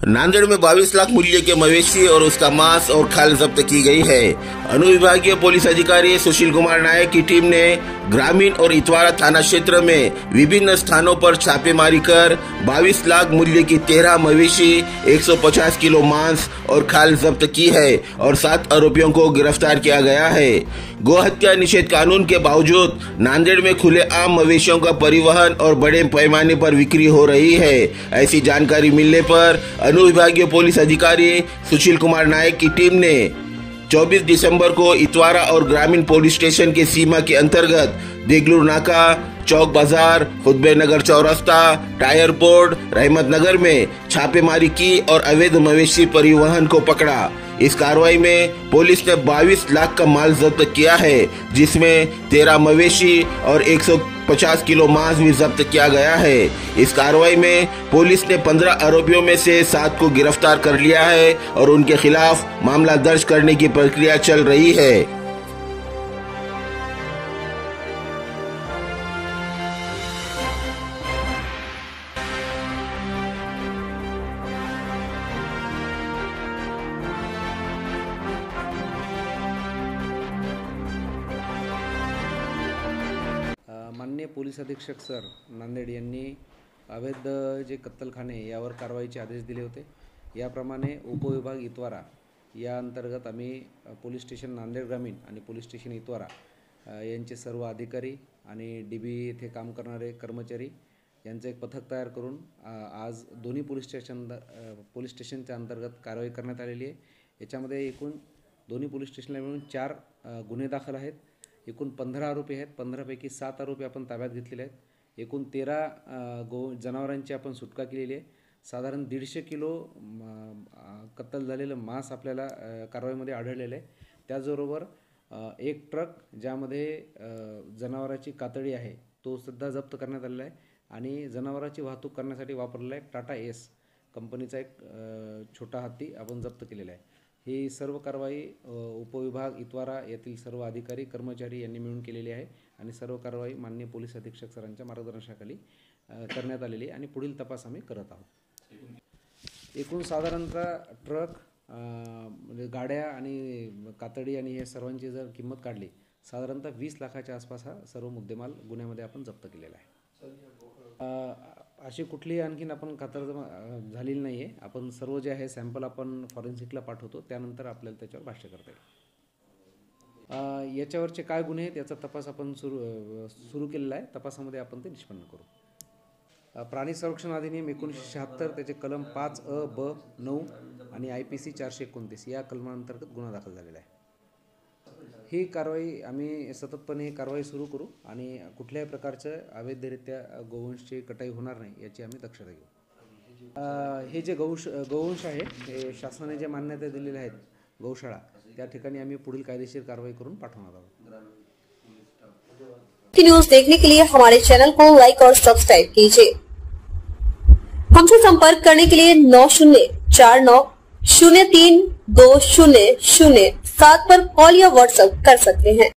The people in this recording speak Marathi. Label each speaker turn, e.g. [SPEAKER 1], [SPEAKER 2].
[SPEAKER 1] नांदेड़ में 22 लाख मूल्य के मवेशी और उसका मांस और खाल जब्त की गई है। अनुविभागीय पुलिस अधिकारी सुशील कुमार नायक की टीम ने ग्रामीण और इतवारा थाना क्षेत्र में विभिन्न स्थानों पर छापेमारी कर 22 लाख मूल्य की 13 मवेशी, 150 किलो मांस और खाल जब्त की है और 7 आरोपियों को गिरफ्तार किया गया है। गोहत्या निषेध कानून के बावजूद नांदेड़ में खुलेआम मवेशियों का परिवहन और बड़े पैमाने पर बिक्री हो रही है। ऐसी जानकारी मिलने पर अनुविभागीय पुलिस अधिकारी सुशील कुमार नायक की टीम ने 24 दिसंबर को इतवारा और ग्रामीण पुलिस स्टेशन के सीमा के अंतर्गत देगलूर नाका, चौक बाजार, खुतबे नगर चौरास्ता, टायर पोर्ट, रहमत नगर में छापेमारी की और अवैध मवेशी परिवहन को पकड़ा। इस कार्रवाई में पुलिस ने 22 लाख का माल जब्त किया है, जिसमें 13 मवेशी और 150 किलो मांस भी जब्त किया गया है। इस कार्रवाई में पुलिस ने 15 आरोपियों में से 7 को गिरफ्तार कर लिया है और उनके खिलाफ मामला दर्ज करने की प्रक्रिया चल रही है।
[SPEAKER 2] माननीय पोलीस अधीक्षक सर नांदेड यांनी अवैध जे कत्तलखाने यावर कारवाईचे आदेश दिले होते। याप्रमाणे उपविभाग इतवारा या अंतर्गत आम्ही पोलीस स्टेशन नांदेड ग्रामीण आणि पोलीस स्टेशन इतवारा यांचे सर्व अधिकारी आणि डीबी येथे काम करणारे कर्मचारी यांचे एक पथक तयार करून आज दोन्ही पोलीस स्टेशनच्या अंतर्गत कारवाई करण्यात आलेली आहे। याच्यामध्ये एकूण दोन्ही पोलीस स्टेशनला मिळून 4 गुन्हे दाखल आहेत। एकूण 15 आरोपी आहेत। 15 पैकी 7 आरोपी आपण ताब्यात घेतलेले आहेत। एकूण 13 जनावरांची आपण सुटका केलेली आहे। साधारण 150 किलो कत्तल झालेलं मांस आपल्याला कारवाईमध्ये आढळलेलं आहे। त्याचबरोबर एक ट्रक ज्यामध्ये जनावरांची कातडी आहे तो सुद्धा जप्त करण्यात आलेला आहे आणि जनावरांची वाहतूक करण्यासाठी वापरलेला एक टाटा एस कंपनीचा एक छोटा हत्ती आपण जप्त केलेला आहे। ही सर्व कारवाई उपविभाग इतवारा येथील सर्व अधिकारी कर्मचारी यांनी मिळून केलेली आहे आणि सर्व कारवाई माननीय पोलीस अधीक्षक सरांच्या मार्गदर्शनाखाली करण्यात आलेली आणि पुढील तपास आम्ही करत आहोत। एकूण साधारणतः ट्रक म्हणजे गाड्या आणि कातडी आणि हे सर्वांची जर किंमत काढली साधारणतः 20 लाखाच्या आसपास हा सर्व मुद्देमाल गुन्ह्यामध्ये आपण जप्त केलेला आहे। अशी कुठलीही आणखीन आपण खातरजमा झालेली नाही आहे। आपण सर्व जे आहे सॅम्पल आपण फॉरेन्सिकला पाठवतो, त्यानंतर आपल्याला त्याच्यावर भाष्य करता येईल। याच्यावरचे काय गुन्हे आहेत याचा तपास आपण सुरू केलेला आहे। तपासामध्ये आपण ते निष्पन्न करू। प्राणी संरक्षण अधिनियम 1976 त्याचे कलम 5A, B, 9 आणि IPC 429 या कलमांतर्गत गुन्हा दाखल झालेला आहे। ही कारवाई आम्ही सततपणे कारवाई सुरू करू आणि कुठल्याही प्रकारचं अवैधरित्या गोवंशची कटाई होणार नाही याची आम्ही दक्षता घेऊ। हे जे गोवंश आहे हे शासनाने जे मान्यता दिलेल्या आहेत गौशाळा त्या ठिकाणी आम्ही पुढील कायदेशीर कारवाई करून पाठवणार आहोत।
[SPEAKER 3] न्यूज़ देखने के लिए हमारे चैनल को लाइक और सब्सक्राइब कीजिए। हमसे संपर्क करने के लिए 9049032007 पर कॉल या व्हाट्सएप कर सकते हैं।